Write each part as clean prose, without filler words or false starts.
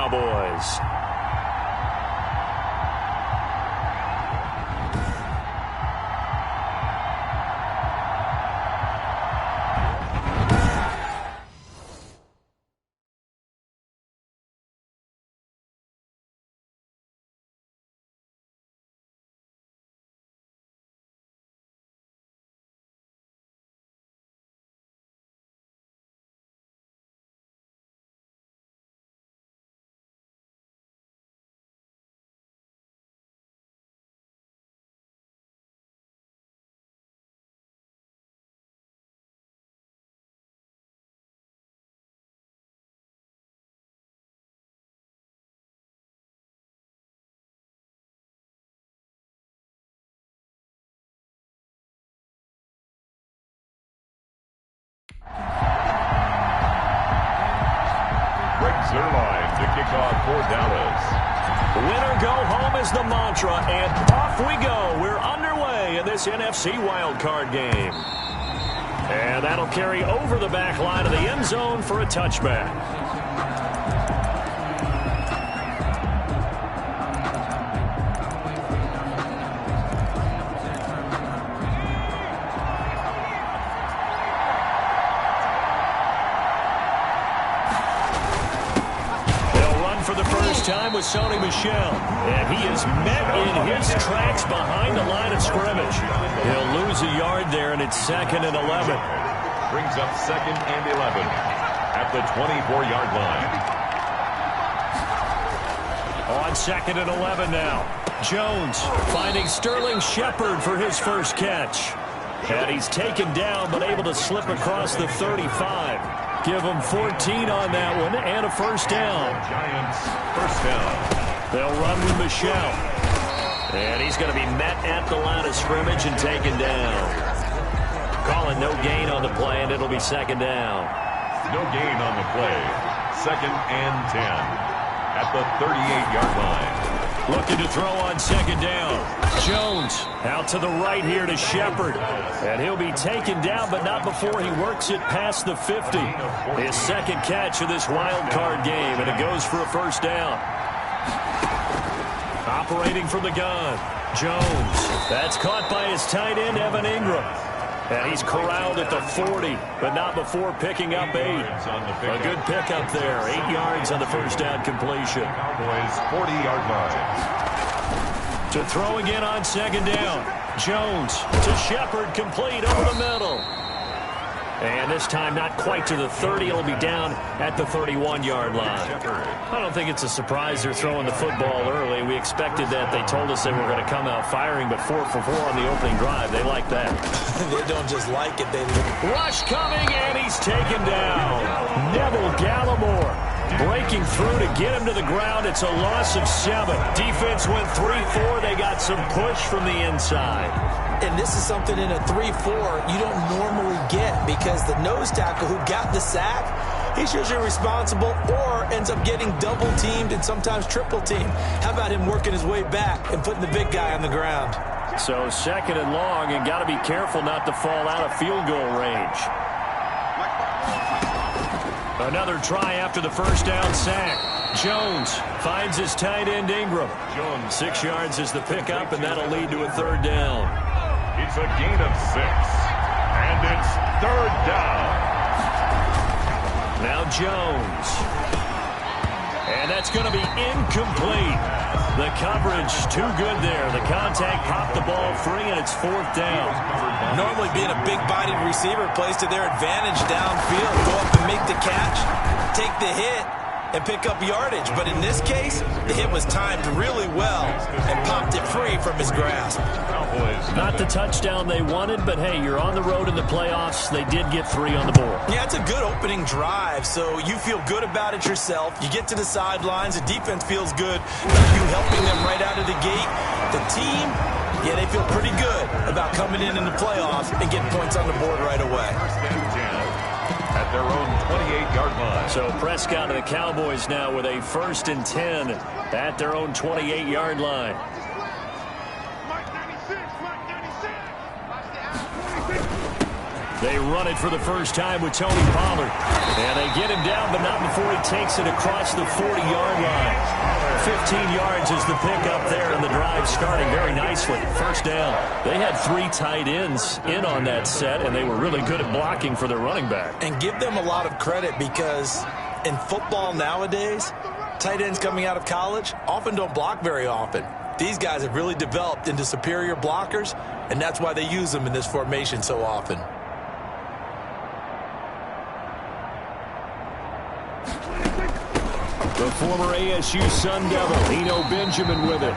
Cowboys. Zerline to kick off for Dallas. Winner go home is the mantra, and off we go. We're underway in this NFC wildcard game. And that'll carry over the back line of the end zone for a touchback. Time with Sony Michel, and he is met in his tracks behind the line of scrimmage. He'll lose a yard there, and it's 2nd and 11. Brings up 2nd and 11 at the 24-yard line. On 2nd and 11 now. Jones finding Sterling Shepard for his first catch. And he's taken down, but able to slip across the 35. Give him 14 on that one and a first down. Giants, first down. They'll run with Michel. And he's going to be met at the line of scrimmage and taken down. Calling no gain on the play, and it'll be 2nd down. No gain on the play. 2nd and 10 at the 38-yard line. Looking to throw on 2nd down. Jones out to the right here to Shepard. And he'll be taken down, but not before he works it past the 50. His 2nd catch of this wild card game, and it goes for a first down. Operating from the gun, Jones. That's caught by his tight end, Evan Ingram. And he's corralled at the 40, but not before picking up 8. A good pickup there. 8 yards on the first down completion. Cowboys 40-yard line. To throw again on 2nd down. Jones to Shepard, complete over the middle. And this time not quite to the 30. It'll be down at the 31-yard line. I don't think it's a surprise they're throwing the football early. We expected that. They told us they were going to come out firing, but 4 for 4 on the opening drive. They like that. They don't just like it. They rush coming, and he's taken down. Neville Gallimore breaking through to get him to the ground. It's a loss of 7. Defense went 3-4. They got some push from the inside. And this is something in a 3-4 you don't normally get, because the nose tackle who got the sack, he's usually responsible or ends up getting double teamed and sometimes triple teamed. How about him working his way back and putting the big guy on the ground? So 2nd and long, and got to be careful not to fall out of field goal range. Another try after the first down sack. Jones finds his tight end Ingram. 6 yards is the pickup, and that'll lead to a 3rd down. It's a gain of 6, and it's 3rd down. Now Jones. And that's going to be incomplete. The coverage too good there. The contact popped the ball free, and it's 4th down. Normally being a big-bodied receiver plays to their advantage downfield. Go up and make the catch, take the hit, and pick up yardage. But in this case, the hit was timed really well and popped it free from his grasp. Not the touchdown they wanted, but hey, you're on the road in the playoffs. They did get 3 on the board. Yeah, it's a good opening drive, so you feel good about it yourself. You get to the sidelines, the defense feels good about you helping them right out of the gate. The team, yeah, they feel pretty good about coming in the playoffs and getting points on the board right away. At their own 28-yard line. So Prescott and the Cowboys now with a 1st and 10 at their own 28-yard line. They run it for the first time with Tony Pollard. And they get him down, but not before he takes it across the 40-yard line. 15 yards is the pickup there, and the drive starting very nicely. First down. They had 3 tight ends in on that set, and they were really good at blocking for their running back. And give them a lot of credit because in football nowadays, tight ends coming out of college often don't block very often. These guys have really developed into superior blockers, and that's why they use them in this formation so often. The former ASU Sun Devil, Eno Benjamin with it.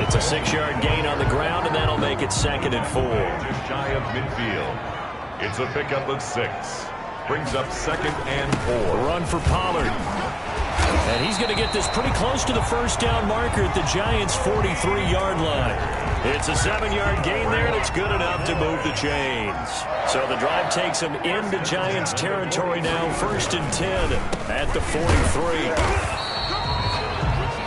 It's a 6-yard gain on the ground, and that'll make it 2nd and 4. Just shy of midfield. It's a pickup of 6. Brings up 2nd and 4. Run for Pollard. And he's going to get this pretty close to the first down marker at the Giants' 43-yard line. It's a 7-yard gain there, and it's good enough to move the chains. So the drive takes them into Giants territory now, 1st and 10 at the 43.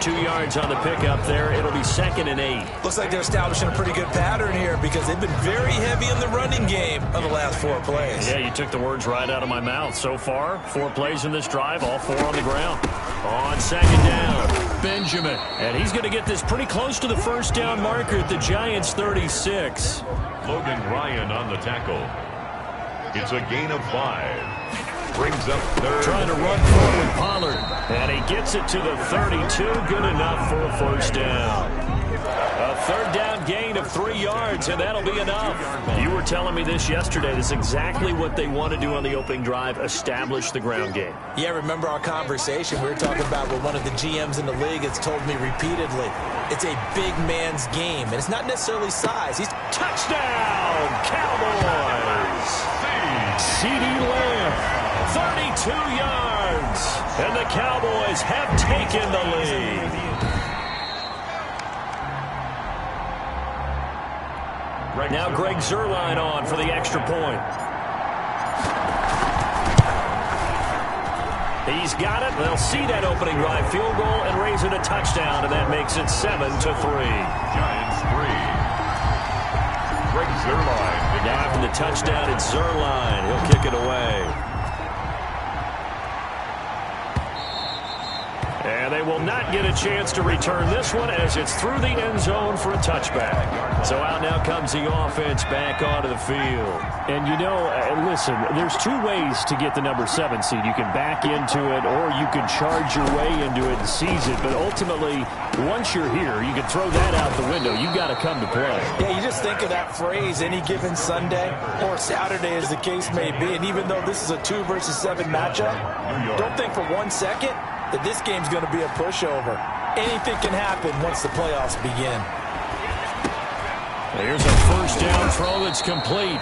2 yards on the pickup there. It'll be 2nd and 8. Looks like they're establishing a pretty good pattern here because they've been very heavy in the running game on the last 4 plays. Yeah, you took the words right out of my mouth. So far, 4 plays in this drive, all 4 on the ground. On 2nd down, Benjamin. And he's going to get this pretty close to the first down marker at the Giants' 36. Logan Ryan on the tackle. It's a gain of 5. Brings up 3rd. Trying to run forward, Pollard. And he gets it to the 32. Good enough for a first down. A 3rd down gain of 3 yards, and that'll be enough. You were telling me this yesterday. This is exactly what they want to do on the opening drive, establish the ground game. Yeah, remember our conversation? We were talking about what one of the GMs in the league has told me repeatedly. It's a big man's game, and it's not necessarily size. He's touchdown, Cowboys! CeeDee Lamb. 32 yards, and the Cowboys have taken the lead. Now Greg Zuerlein on for the extra point. He's got it. They'll see that opening drive field goal and raise it a touchdown, and that makes it 7-3. Giants 3. Greg Zuerlein. Now after the touchdown, it's Zuerlein. He'll kick it away. And they will not get a chance to return this one as it's through the end zone for a touchback. So out now comes the offense back onto the field. And you know, listen, there's 2 ways to get the number 7 seed. You can back into it or you can charge your way into it and seize it. But ultimately, once you're here, you can throw that out the window. You've got to come to play. Yeah, you just think of that phrase, any given Sunday or Saturday as the case may be. And even though this is a 2 versus 7 matchup, don't think for 1 second that this game's going to be a pushover. Anything can happen once the playoffs begin. Here's a first down throw that's complete.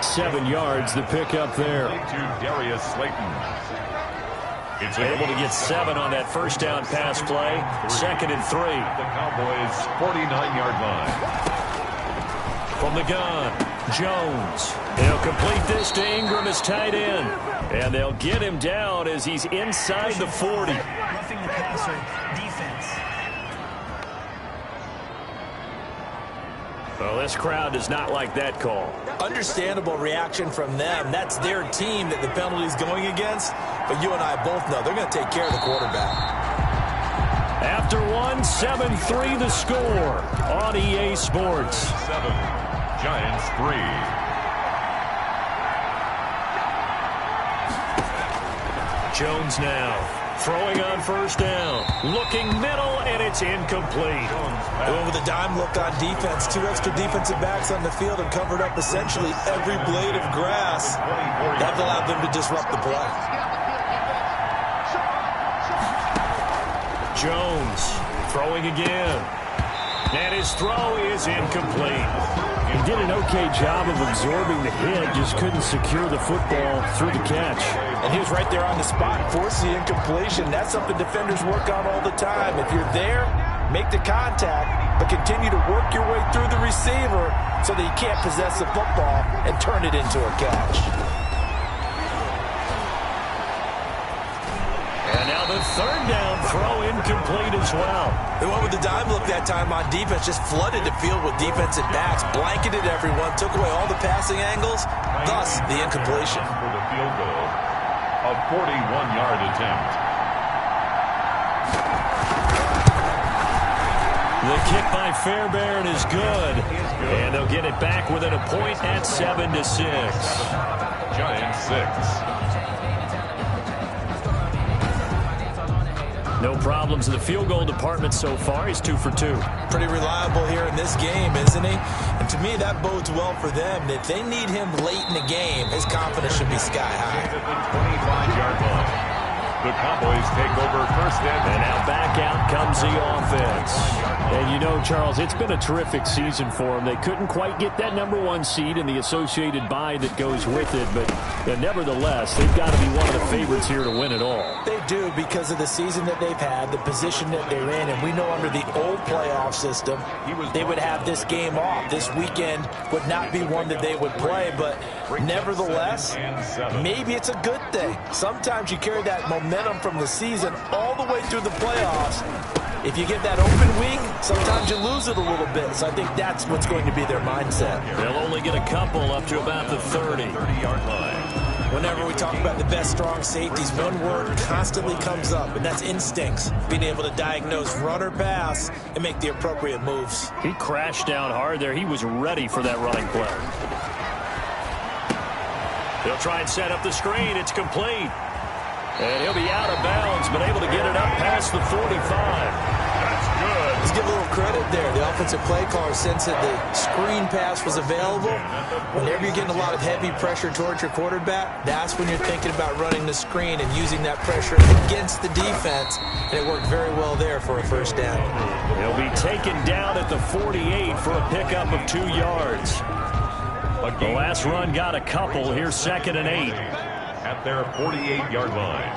7 yards, the pickup there. To Darius Slayton. It's able to get 7 on that first down pass play. 2nd and 3. The Cowboys' 49-yard line. From the gun, Jones. He'll complete this to Ingram as tight end. And they'll get him down as he's inside the 40. Roughing the passer, defense. Well, this crowd does not like that call. Understandable reaction from them. That's their team that the penalty's going against. But you and I both know they're going to take care of the quarterback. After 7-3 the score on EA Sports. 7, Giants 3. Jones now throwing on first down. Looking middle, and it's incomplete. Going with a dime look on defense. 2 extra defensive backs on the field and covered up essentially every blade of grass. That allowed them to disrupt the play. Jones throwing again. And his throw is incomplete. He did an okay job of absorbing the hit, just couldn't secure the football through the catch. And he was right there on the spot, forcing the incompletion. That's something defenders work on all the time. If you're there, make the contact, but continue to work your way through the receiver so that you can't possess the football and turn it into a catch. And now the 3rd down throw incomplete. complete as well. They went with the dime look that time on defense, just flooded the field with defensive backs, blanketed everyone, took away all the passing angles, thus the incompletion. For the field goal, a 41-yard attempt. The kick by Fairbairn is good. And they'll get it back within a point at 7-6. Giants 6. No problems in the field goal department so far. He's 2 for 2. Pretty reliable here in this game, isn't he? And to me, that bodes well for them. If they need him late in the game, his confidence should be sky high. At the 25-yard line. The Cowboys take over first and now back out comes the offense. And you know, Charles, it's been a terrific season for them. They couldn't quite get that #1 seed and the associated bye that goes with it. But nevertheless, they've got to be one of the favorites here to win it all. They do, because of the season that they've had, the position that they're in. And we know under the old playoff system, they would have this game off. This weekend would not be one that they would play. But nevertheless, maybe it's a good thing. Sometimes you carry that momentum from the season all the way through the playoffs. If you get that open wing, sometimes you lose it a little bit. So I think that's what's going to be their mindset. They'll only get a couple up to about the 30-yard line. Whenever we talk about the best strong safeties, one word constantly comes up, and that's instincts. Being able to diagnose run or pass and make the appropriate moves. He crashed down hard there. He was ready for that running play. They'll try and set up the screen. It's complete. And he'll be out of bounds, but able to get it up past the 45. that's good. Let's give a little credit there. The offensive play caller sensed that the screen pass was available. Whenever you're getting a lot of heavy pressure towards your quarterback, that's when you're thinking about running the screen and using that pressure against the defense. And it worked very well there for a first down. He'll be taken down at the 48 for a pickup of 2 yards. The last run got a couple. Here's 2nd and 8. At their 48-yard line.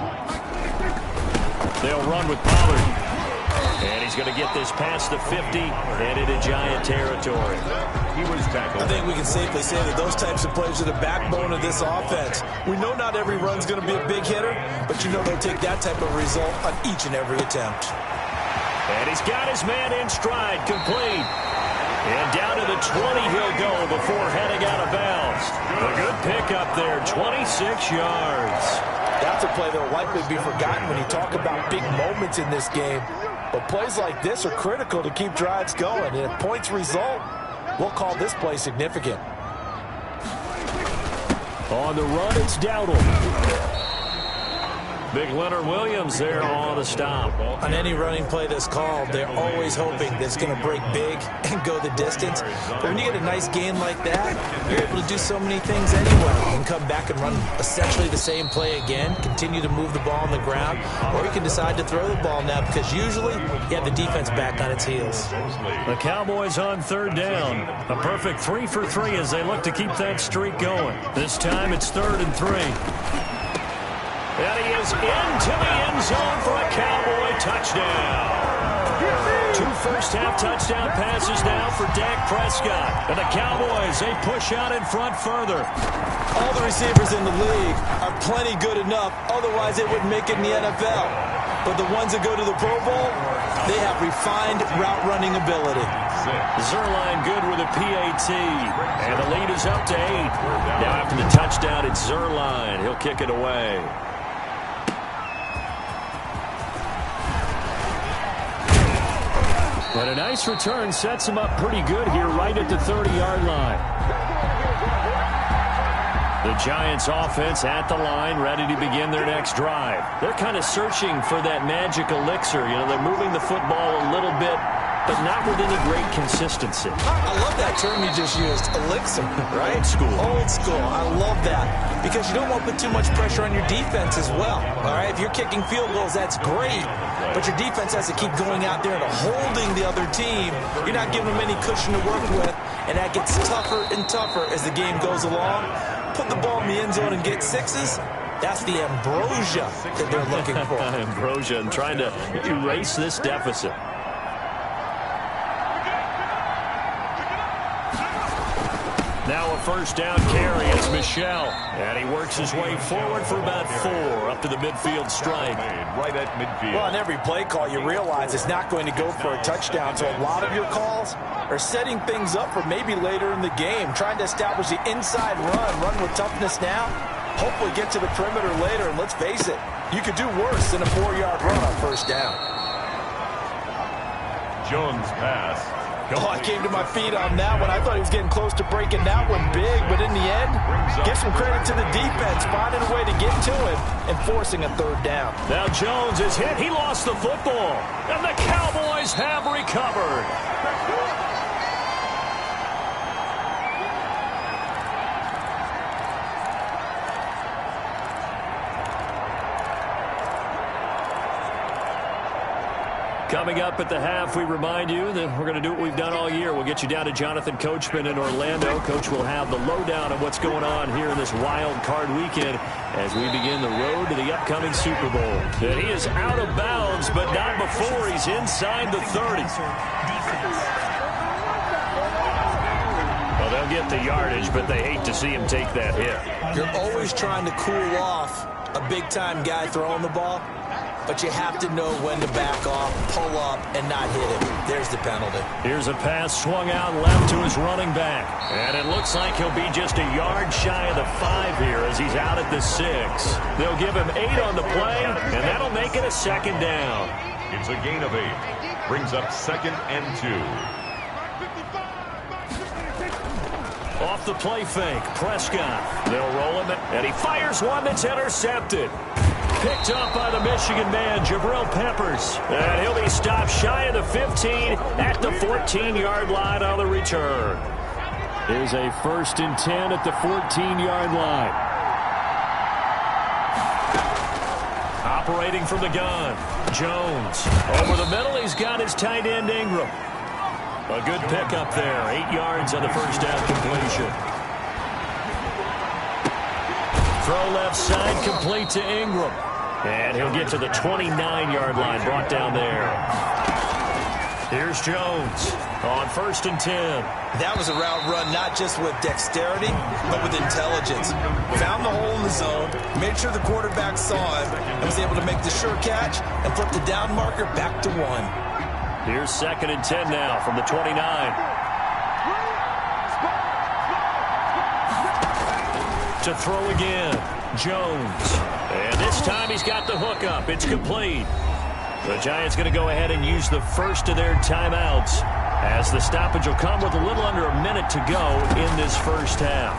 They'll run with Pollard. And he's going to get this past the 50 and into Giant territory. He was tackled. I think we can safely say that those types of plays are the backbone of this offense. We know not every run's going to be a big hitter, but you know they'll take that type of result on each and every attempt. And he's got his man in stride, complete. And down to the 20 he'll go before heading out of bounds. A good pickup there, 26 yards. That's a play that will likely be forgotten when you talk about big moments in this game. But plays like this are critical to keep drives going. And if points result, we'll call this play significant. On the run, it's Dowdle. Big Leonard Williams there on the stop. On any running play that's called, they're always hoping that it's going to break big and go the distance. But when you get a nice gain like that, you're able to do so many things anyway. You can come back and run essentially the same play again, continue to move the ball on the ground, or you can decide to throw the ball now because usually you have the defense back on its heels. The Cowboys on 3rd down. A perfect 3 for 3 as they look to keep that streak going. This time it's 3rd and 3. And he is into the end zone for a Cowboy touchdown. 2 first-half touchdown passes now for Dak Prescott. And the Cowboys, they push out in front further. All the receivers in the league are plenty good enough, otherwise they wouldn't make it in the NFL. But the ones that go to the Pro Bowl, they have refined route-running ability. Zuerlein good with a PAT. And the lead is up to 8. Now after the touchdown, it's Zuerlein. He'll kick it away. But a nice return sets him up pretty good here right at the 30-yard line. The Giants offense at the line, ready to begin their next drive. They're kind of searching for that magic elixir. You know, they're moving the football a little bit, but not with any great consistency. I love that term you just used, elixir, right? Old school. Old school. I love that because you don't want to put too much pressure on your defense as well. All right, if you're kicking field goals, that's great, but your defense has to keep going out there and holding the other team. You're not giving them any cushion to work with, and that gets tougher and tougher as the game goes along. Put the ball in the end zone and get 6s. That's the ambrosia that they're looking for. Ambrosia and trying to erase this deficit. Now a first down carry. It's Michel. And he works his way forward for about 4 up to the midfield stripe. Right at midfield. Well, on every play call, you realize it's not going to go for a touchdown. So a lot of your calls are setting things up for maybe later in the game, trying to establish the inside run with toughness now, hopefully get to the perimeter later. And let's face it, you could do worse than a 4-yard run on first down. Jones pass. Oh, I came to my feet on that one. I thought he was getting close to breaking that one big, but in the end, give some credit to the defense, finding a way to get to him and forcing a third down. Now Jones is hit. He lost the football, and the Cowboys have recovered. Coming up at the half, we remind you that we're going to do what we've done all year. We'll get you down to Jonathan Coachman in Orlando. Coach will have the lowdown on what's going on here in this wild card weekend as we begin the road to the upcoming Super Bowl. And he is out of bounds, but not before he's inside the 30. Well, they'll get the yardage, but they hate to see him take that hit. You're always trying to cool off a big-time guy throwing the ball, but you have to know when to back off, pull up, and not hit him. There's the penalty. Here's a pass swung out left to his running back. And it looks like he'll be just a yard shy of the 5 here as he's out at the 6. They'll give him 8 on the play, and that'll make it a second down. It's a gain of 8. Brings up 2nd and 2. Off the play fake, Prescott. They'll roll him, and he fires one that's intercepted. Picked up by the Michigan man, Jabril Peppers. And he'll be stopped shy of the 15 at the 14-yard line on the return. Here's a 1st and 10 at the 14-yard line. Operating from the gun, Jones. Over the middle, he's got his tight end, Ingram. A good pickup there, 8 yards on the first down completion. Throw left side, complete to Ingram. And he'll get to the 29-yard line, brought down there. Here's Jones on 1st and 10. That was a route run not just with dexterity, but with intelligence. Found the hole in the zone, made sure the quarterback saw him, and was able to make the sure catch and flip the down marker back to 1. Here's 2nd and 10 now from the 29. To throw again, Jones. And this time he's got the hook up. It's complete. The Giants going to go ahead and use the first of their timeouts as the stoppage will come with a little under a minute to go in this first half.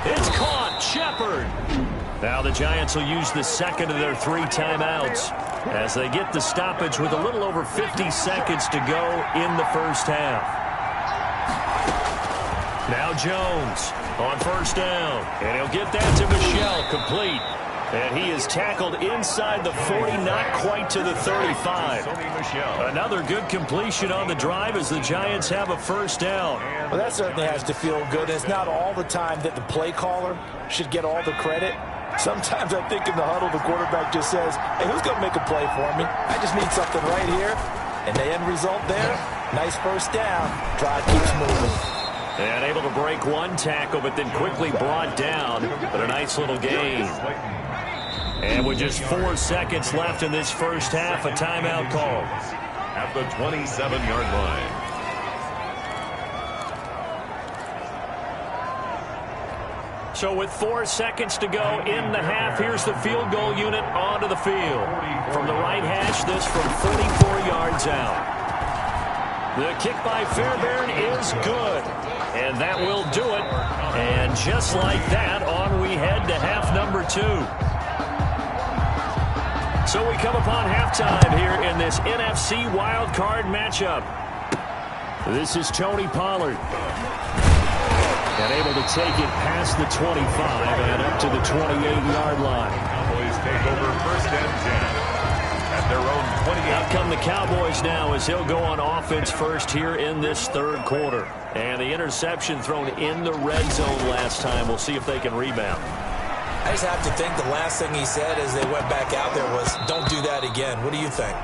It's caught. Shepard. Now the Giants will use the second of their 3 timeouts as they get the stoppage with a little over 50 seconds to go in the first half. Now Jones on 1st down, and he'll get that to Michel, complete. And he is tackled inside the 40, not quite to the 35. Another good completion on the drive as the Giants have a first down. Well, that certainly has to feel good. It's not all the time that the play caller should get all the credit. Sometimes I think in the huddle, the quarterback just says, hey, who's going to make a play for me? I just need something right here. And the end result there, nice first down. Drive keeps moving. And able to break one tackle, but then quickly brought down. But a nice little gain. And with just 4 seconds left in this first half, a timeout call. At the 27-yard line. So with 4 seconds to go in the half, here's the field goal unit onto the field. From the right hash, this from 44 yards out. The kick by Fairbairn is good. And that will do it. And just like that, on we head to half number 2. So we come upon halftime here in this NFC wildcard matchup. This is Tony Pollard. And able to take it past the 25 and up to the 28-yard line. Cowboys take over 1st and 10 at their own 28. Out come the Cowboys now as he'll go on offense first here in this 3rd quarter. And the interception thrown in the red zone last time. We'll see if they can rebound. I just have to think the last thing he said as they went back out there was, don't do that again. win. What do you think?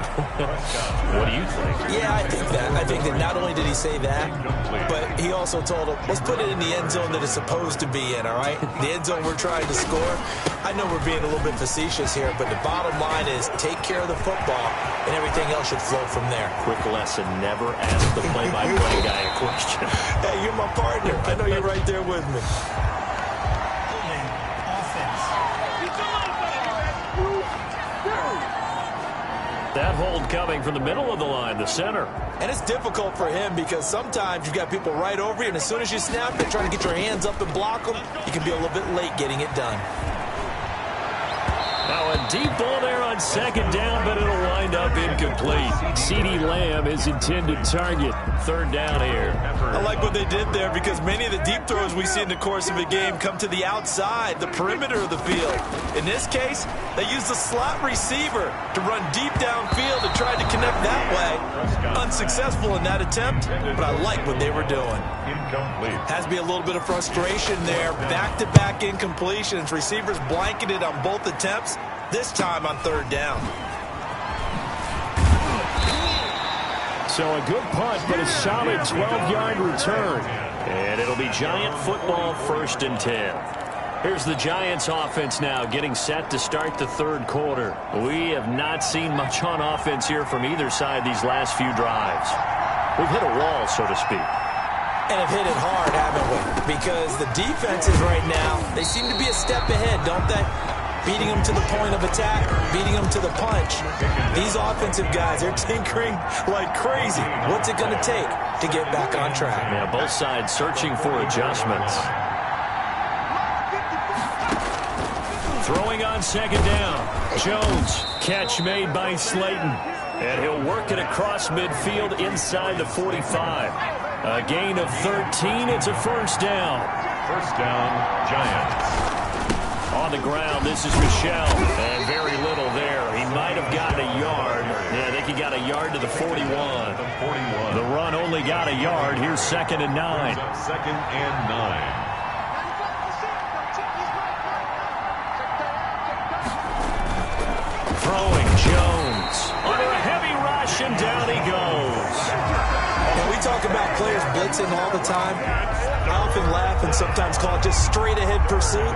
What do you think? Yeah, I think that. I think that not only did he say that, but he also told him, let's put it in the end zone that it's supposed to be in, all right? The end zone we're trying to score. I know we're being a little bit facetious here, but the bottom line is take care of the football, and everything else should flow from there. Quick lesson, never ask the play-by-play guy a question. Hey, you're my partner. I know you're right there with me. That hold coming from the middle of the line, the center. And it's difficult for him because sometimes you've got people right over you, and as soon as you snap it, trying to get your hands up and block them, you can be a little bit late getting it done. Now a deep ball there on second down, but it'll wind up incomplete. CeeDee Lamb is intended target. Third down here. I like what they did there because many of the deep throws we see in the course of a game come to the outside, the perimeter of the field. In this case, they used the slot receiver to run deep downfield and tried to connect that way. Unsuccessful in that attempt, but I like what they were doing. Incomplete. Has to be a little bit of frustration there. Back-to-back incompletions. Receivers blanketed on both attempts, this time on third down. So a good punt, but a solid 12-yard return. And it'll be Giant football, 1st and 10. Here's the Giants offense now getting set to start the third quarter. We have not seen much on offense here from either side these last few drives. We've hit a wall, so to speak. And have hit it hard, haven't we? Because the defenses right now, they seem to be a step ahead, don't they? Beating them to the point of attack, beating them to the punch. These offensive guys, they're tinkering like crazy. What's it going to take to get back on track? Yeah, both sides searching for adjustments. Throwing on second down. Jones, catch made by Slayton. And he'll work it across midfield inside the 45. A gain of 13. It's a first down. First down, Giants. On the ground, this is Michel. And very little there. He might have gotten a yard. Yeah, I think he got a yard to the 41. The run only got a yard. Here's 2nd and 9. 2nd and 9. Throwing Jones. Under a heavy rush, and down he goes. When we talk about players blitzing all the time, I often laugh and sometimes call it just straight-ahead pursuit.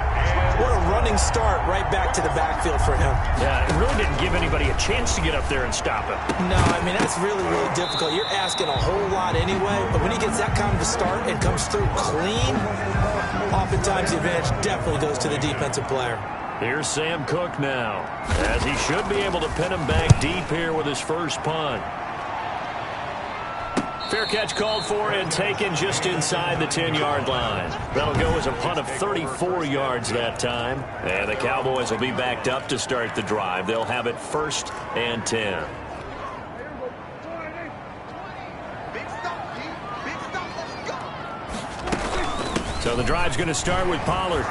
What a running start right back to the backfield for him. Yeah, it really didn't give anybody a chance to get up there and stop him. No, I mean, that's really, really difficult. You're asking a whole lot anyway, but when he gets that kind of a start and comes through clean, oftentimes the advantage definitely goes to the defensive player. Here's Sam Cook now, as he should be able to pin him back deep here with his first punt. Fair catch called for and taken just inside the 10-yard line. That'll go as a punt of 34 yards that time. And the Cowboys will be backed up to start the drive. They'll have it 1st and 10. So the drive's going to start with Pollard.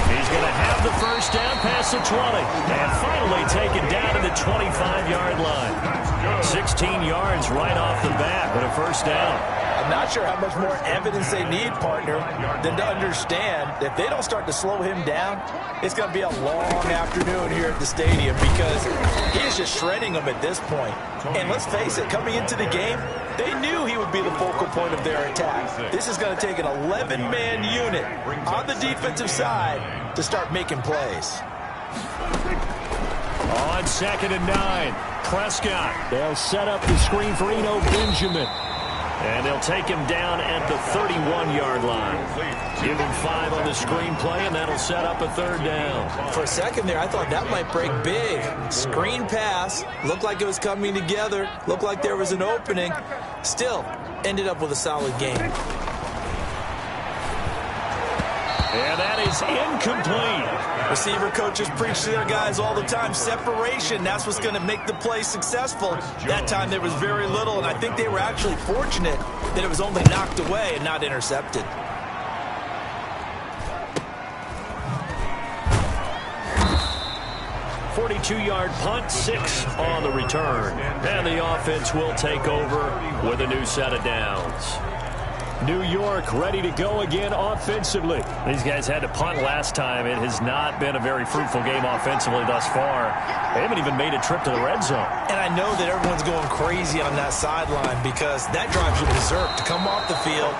He's going to have the first down past the 20. And finally taken down to the 25-yard line. 16 yards right off the bat, but a first down. I'm not sure how much more evidence they need, partner, than to understand that if they don't start to slow him down, it's going to be a long afternoon here at the stadium because he is just shredding them at this point. And let's face it, coming into the game, they knew he would be the focal point of their attack. This is going to take an 11-man unit on the defensive side to start making plays. On 2nd and 9, Prescott. They'll set up the screen for Eno Benjamin. And they'll take him down at the 31-yard line. Give him 5 on the screenplay, and that'll set up a third down. For a second there, I thought that might break big. Screen pass. Looked like it was coming together. Looked like there was an opening. Still, ended up with a solid game. And that is incomplete. Receiver coaches preach to their guys all the time. Separation, that's what's going to make the play successful. That time there was very little, and I think they were actually fortunate that it was only knocked away and not intercepted. .42-yard punt, 6 on the return. And the offense will take over with a new set of downs. New York ready to go again offensively. These guys had to punt last time. It has not been a very fruitful game offensively thus far. They haven't even made a trip to the red zone. And I know that everyone's going crazy on that sideline because that drives you berserk to come off the field,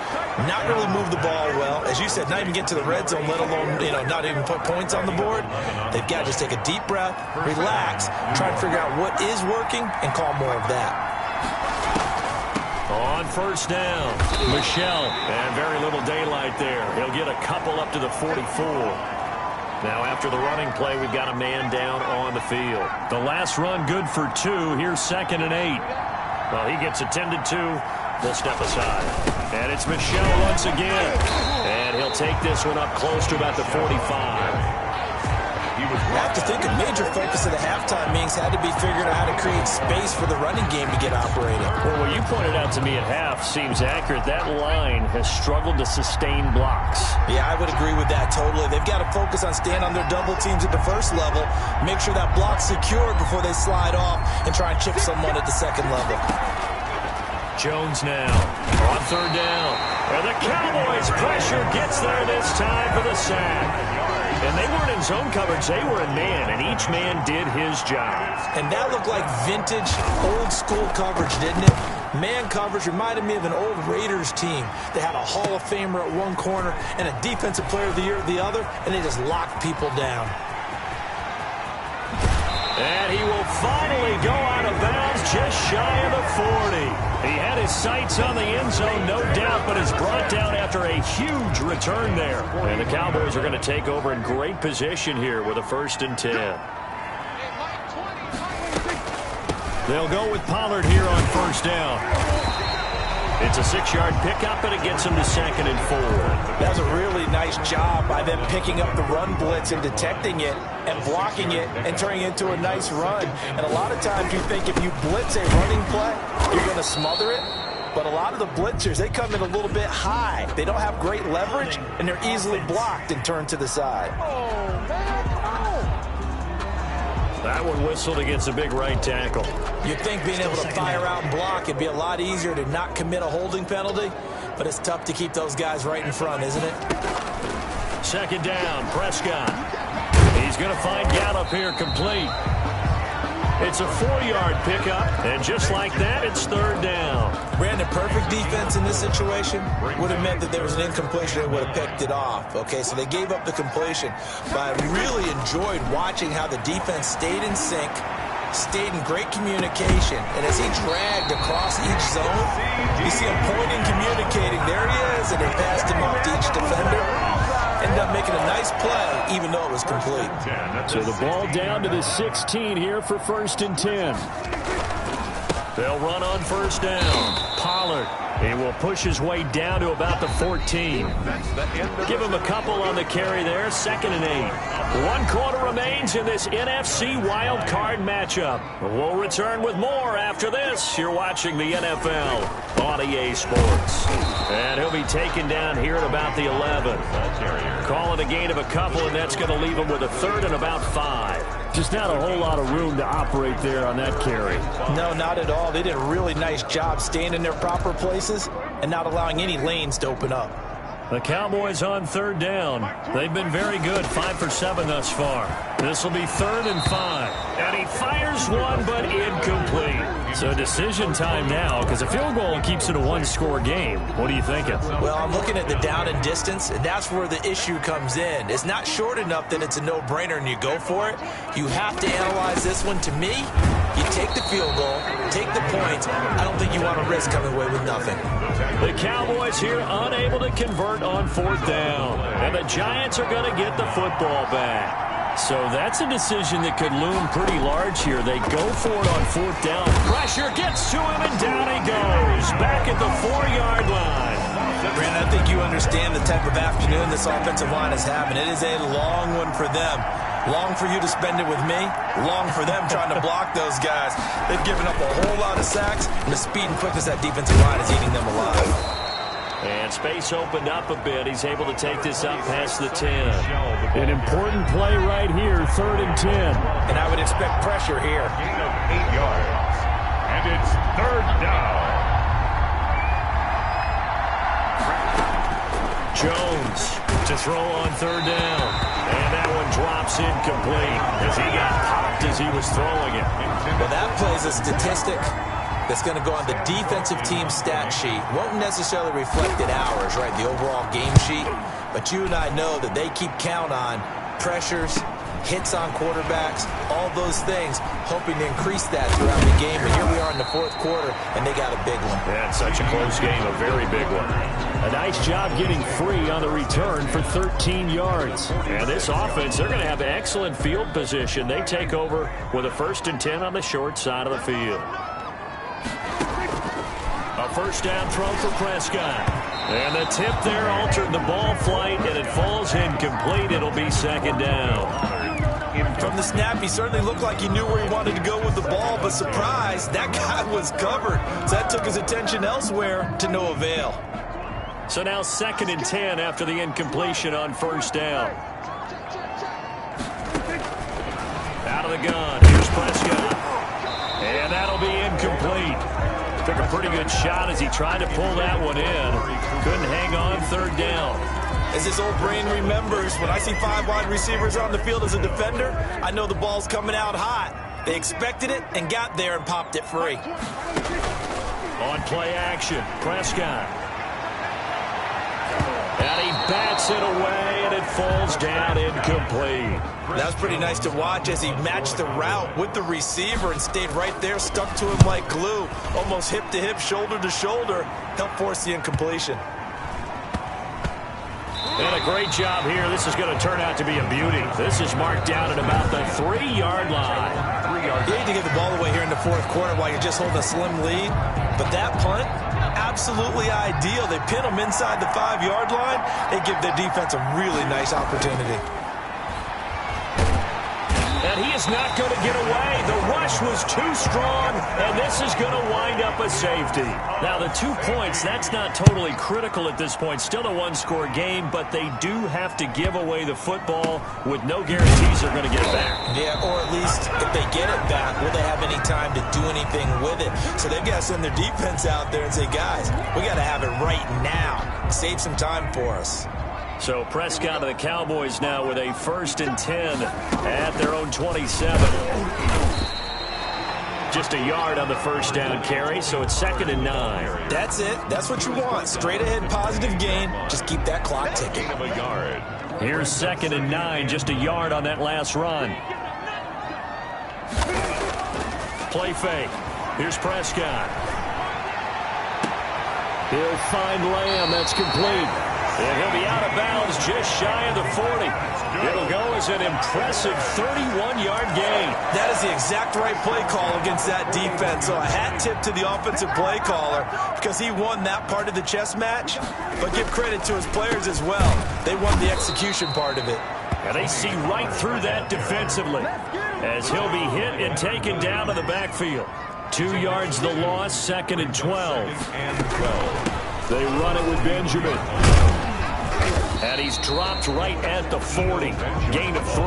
not really move the ball well. As you said, not even get to the red zone, let alone, not even put points on the board. They've got to just take a deep breath, relax, try to figure out what is working, and call more of that. On first down, Michel, and very little daylight there. He'll get a couple up to the 44. Now after the running play, we've got a man down on the field. The last run good for 2. Here's 2nd and 8. Well, he gets attended to. They'll step aside. And it's Michel once again. And he'll take this one up close to about the 45. I have to think a major focus of the halftime meetings had to be figuring out how to create space for the running game to get operating. Well, what you pointed out to me at half seems accurate. That line has struggled to sustain blocks. Yeah, I would agree with that totally. They've got to focus on staying on their double teams at the first level, make sure that block's secured before they slide off and try and chip someone at the second level. Jones now on third down. And the Cowboys' pressure gets there this time for the sack. And they weren't in zone coverage. They were in man, and each man did his job. And that looked like vintage, old-school coverage, didn't it? Man coverage reminded me of an old Raiders team. They had a Hall of Famer at one corner and a Defensive Player of the Year at the other, and they just locked people down. And he will finally go out of bounds just shy of the 40. He had his sights on the end zone, no doubt, but is brought down after a huge return there. And the Cowboys are going to take over in great position here with a 1st and 10. They'll go with Pollard here on first down. It's a 6-yard pickup, and it gets him to 2nd and 4. That was a really nice job by them picking up the run blitz and detecting it and blocking it and turning it into a nice run. And a lot of times you think if you blitz a running play, you're going to smother it. But a lot of the blitzers, they come in a little bit high. They don't have great leverage, and they're easily blocked and turned to the side. That one whistled against a big right tackle. You'd think being able to fire out and block, it'd be a lot easier to not commit a holding penalty, but it's tough to keep those guys right in front, isn't it? 2nd down, Prescott. He's going to find Gallup here complete. It's a 4-yard pickup, and just like that, it's 3rd down. Brandon, perfect defense in this situation would have meant that there was an incompletion and would have picked it off. Okay, so they gave up the completion, but I really enjoyed watching how the defense stayed in sync, stayed in great communication, and as he dragged across each zone, you see him pointing, communicating. There he is, and they passed him off to each defender. Ended up making a nice play, even though it was complete. So the ball down to the 16 here for 1st and 10. They'll run on first down. Pollard. He will push his way down to about the 14. Give him a couple on the carry there. 2nd and 8. 1 quarter remains in this NFC wild card matchup. We'll return with more after this. You're watching the NFL on EA Sports. And he'll be taken down here at about the 11. Call it a gain of a couple, and that's going to leave him with a 3rd and about 5. Just not a whole lot of room to operate there on that carry. No, not at all. They did a really nice job staying in their proper places and not allowing any lanes to open up. The Cowboys on 3rd down. They've been very good, 5 for 7 thus far. This will be 3rd and 5. And he fires one, but incomplete. So decision time now, because a field goal keeps it a 1-score game. What are you thinking? Well, I'm looking at the down and distance, and that's where the issue comes in. It's not short enough that it's a no-brainer and you go for it. You have to analyze this one. To me, you take the field goal, take the points. I don't think you want to risk coming away with nothing. The Cowboys here unable to convert on 4th down. And the Giants are going to get the football back. So that's a decision that could loom pretty large here. They go for it on 4th down. Pressure gets to him, and down he goes. Back at the 4-yard line. Brandon, I think you understand the type of afternoon this offensive line is having. It is a long one for them. Long for you to spend it with me. Long for them trying to block those guys. They've given up a whole lot of sacks, and the speed and quickness of that defensive line is eating them alive. And space opened up a bit. He's able to take this up past the 10. An important play right here, 3rd and 10. And I would expect pressure here. Gain of 8 yards. And it's 3rd down. Jones to throw on third down. And that one drops incomplete as he got popped as he was throwing it. Well, that plays a statistic that's going to go on the defensive team stat sheet. Won't necessarily reflect in ours, right, the overall game sheet. But you and I know that they keep count on pressures, hits on quarterbacks, all those things, hoping to increase that throughout the game. But here we are in the fourth quarter, and they got a big one. Yeah, it's such a close game, a very big one. A nice job getting free on the return for 13 yards. And this offense, they're going to have excellent field position. They take over with a 1st and 10 on the short side of the field. A first down throw for Prescott. And the tip there altered the ball flight, and it falls incomplete. It'll be 2nd down. From the snap, he certainly looked like he knew where he wanted to go with the ball, but surprise, that guy was covered. So that took his attention elsewhere to no avail. So now 2nd and 10 after the incompletion on first down. Out of the gun, here's Prescott. And that'll be incomplete. Took a pretty good shot as he tried to pull that one in. Couldn't hang on 3rd down. As his old brain remembers, when I see 5 wide receivers on the field as a defender, I know the ball's coming out hot. They expected it and got there and popped it free. On play action, Prescott. And he bats it away, and it falls down incomplete. That was pretty nice to watch as he matched the route with the receiver and stayed right there, stuck to him like glue, almost hip to hip, shoulder to shoulder, helped force the incompletion. And a great job here. This is going to turn out to be a beauty. This is marked down at about the 3-yard line. 3 yards. You need to get the ball away here in the fourth quarter while you're just holding a slim lead. But that punt, absolutely ideal. They pin them inside the 5-yard line. They give their defense a really nice opportunity. And he is not going to get away. The rush was too strong, and this is going to wind up a safety. Now, the 2 points, that's not totally critical at this point. Still a one-score game, but they do have to give away the football with no guarantees they're going to get it back. Yeah, or at least if they get it back, will they have any time to do anything with it? So they've got to send their defense out there and say, guys, we got to have it right now. Save some time for us. So Prescott of the Cowboys now with a 1st and 10 at their own 27. Just a yard on the first down carry, so it's 2nd and 9. That's it. That's what you want. Straight ahead positive gain. Just keep that clock ticking. A yard. Here's 2nd and 9, just a yard on that last run. Play fake. Here's Prescott. He'll find Lamb. That's complete. And he'll be out of bounds just shy of the 40. It'll go as an impressive 31-yard gain. That is the exact right play call against that defense. So a hat tip to the offensive play caller because he won that part of the chess match. But give credit to his players as well. They won the execution part of it. And they see right through that defensively as he'll be hit and taken down to the backfield. 2 yards the loss, 2nd and 12. They run it with Benjamin. And he's dropped right at the 40. Gain of 3.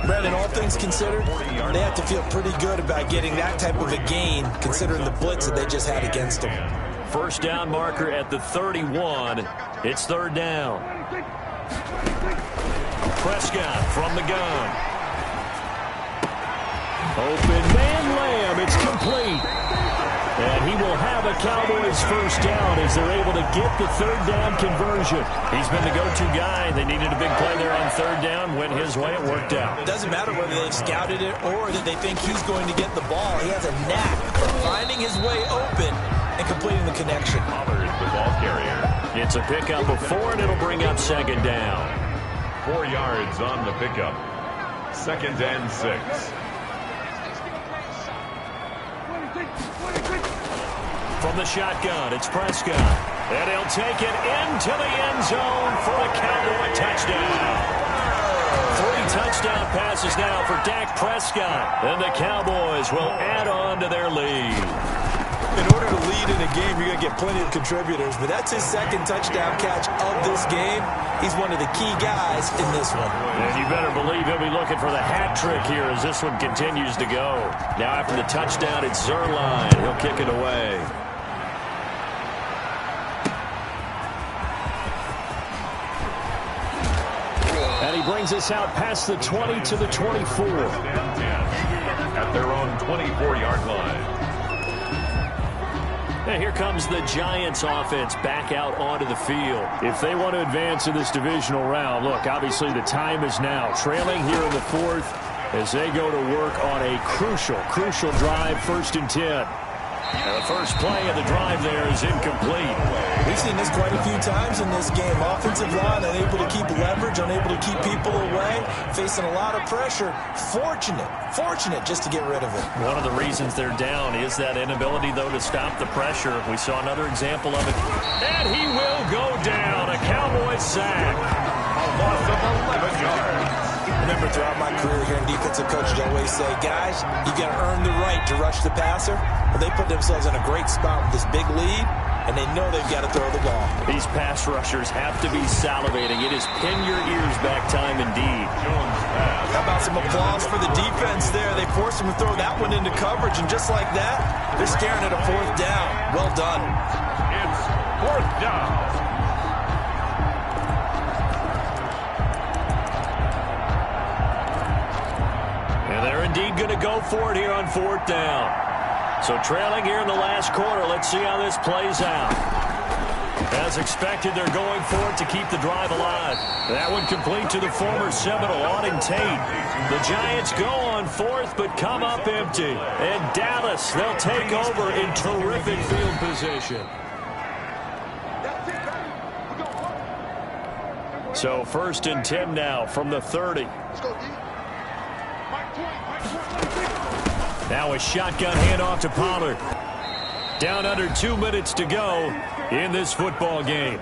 Brandon, all things considered, they have to feel pretty good about getting that type of a gain considering the blitz that they just had against them. First down marker at the 31. It's 3rd down. Prescott from the gun. Open man Lamb. It's complete. And he will have a Cowboys first down as they're able to get the 3rd down conversion. He's been the go-to guy. They needed a big play there on 3rd down. Went his way. It worked out. It doesn't matter whether they've scouted it or that they think he's going to get the ball. He has a knack for finding his way open and completing the connection. Pollard, the ball carrier. It's a pickup of 4, and it'll bring up 2nd down. 4 yards on the pickup. 2nd and 6. From the shotgun, it's Prescott. And he'll take it into the end zone for a Cowboy touchdown. 3 touchdown passes now for Dak Prescott. And the Cowboys will add on to their lead. In order to lead in a game, you're going to get plenty of contributors. But that's his 2nd touchdown catch of this game. He's one of the key guys in this one. And you better believe he'll be looking for the hat trick here as this one continues to go. Now after the touchdown, it's Zerline. He'll kick it away. he brings us out past the 20 to the 24. At their own 24-yard line. And here comes the Giants offense back out onto the field. If they want to advance in this divisional round, look, obviously the time is now. Trailing here in the fourth as they go to work on a crucial drive, 1st and 10. And the first play of the drive there is incomplete. We've seen this quite a few times in this game. Offensive line unable to keep leverage, unable to keep people away, facing a lot of pressure. Fortunate just to get rid of it. One of the reasons they're down is that inability, though, to stop the pressure. We saw another example of it. And he will go down. A Cowboys sack. A loss of 11 yards. Remember, throughout my career here in defensive coaches, I always say, guys, you got to earn the right to rush the passer. Well, they put themselves in a great spot with this big lead, and they know they've got to throw the ball. These pass rushers have to be salivating. It is pin your ears back time indeed. How about some applause for the defense there? They forced him to throw that one into coverage, and just like that, they're staring at a 4th down. Well done. It's 4th down. They're indeed going to go for it here on 4th down. So trailing here in the last quarter. Let's see how this plays out. As expected, they're going for it to keep the drive alive. That one complete to the former Seminole, Auden Tate. The Giants go on 4th, but come up empty. And Dallas, they'll take over in terrific field position. So 1st and 10 now from the 30. Now a shotgun handoff to Pollard. Down under 2 minutes to go in this football game.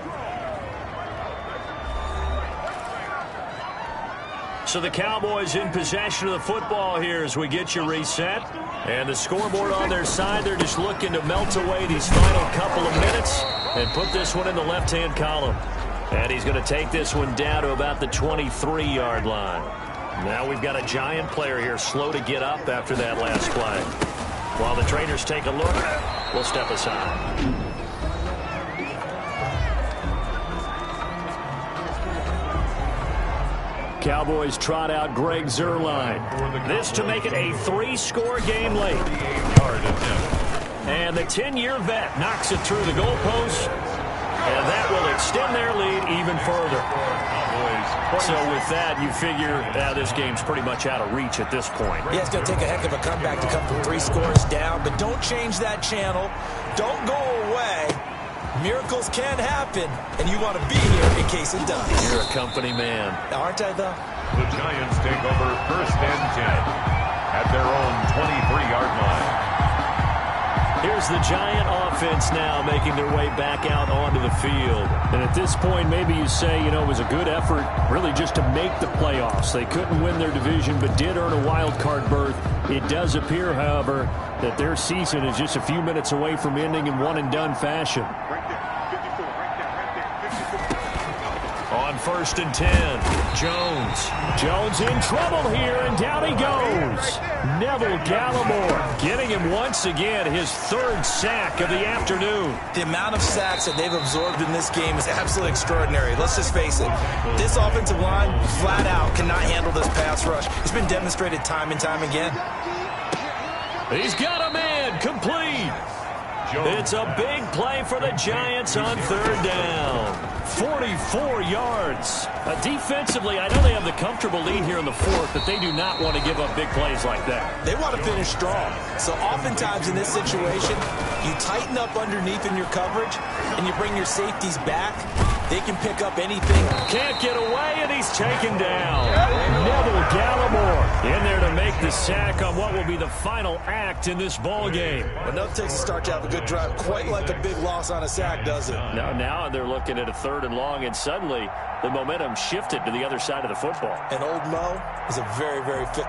So the Cowboys in possession of the football here as we get you reset. And the scoreboard on their side, they're just looking to melt away these final couple of minutes and put this one in the left-hand column. And he's going to take this one down to about the 23-yard line. Now we've got a Giant player here slow to get up after that last play. While the trainers take a look, we'll step aside. Cowboys trot out Greg Zuerlein. This to make it a 3-score game late. And the 10-year vet knocks it through the goalpost. And that will extend their lead even further. So with that, you figure this game's pretty much out of reach at this point. Yeah, it's going to take a heck of a comeback to come from 3 scores down. But don't change that channel. Don't go away. Miracles can happen, and you want to be here in case it does. You're a company man. Aren't I, though? The Giants take over 1st and 10 at their own 23-yard line. Here's the Giant offense now making their way back out onto the field. And at this point, maybe you say, it was a good effort really just to make the playoffs. They couldn't win their division but did earn a wild card berth. It does appear, however, that their season is just a few minutes away from ending in one-and-done fashion. On 1st and 10, Jones in trouble here, and down he goes. Neville Gallimore getting him once again, his 3rd sack of the afternoon. The amount of sacks that they've absorbed in this game is absolutely extraordinary. Let's just face it. This offensive line, flat out, cannot handle this pass rush. It's been demonstrated time and time again. He's got a man, complete. It's a big play for the Giants on 3rd down. 44 yards. Defensively, I know they have the comfortable lead here in the 4th, but they do not want to give up big plays like that. They want to finish strong. So oftentimes in this situation, you tighten up underneath in your coverage, and you bring your safeties back. They can pick up anything. Can't get away, and he's taken down. Neville Gallimore in there to make the sack on what will be the final act in this ball game. Enough takes to start to have a good drive. Quite like a big loss on a sack, does it? Now they're looking at a 3rd and long, and suddenly the momentum shifted to the other side of the football. And Old Mo is a very, very fit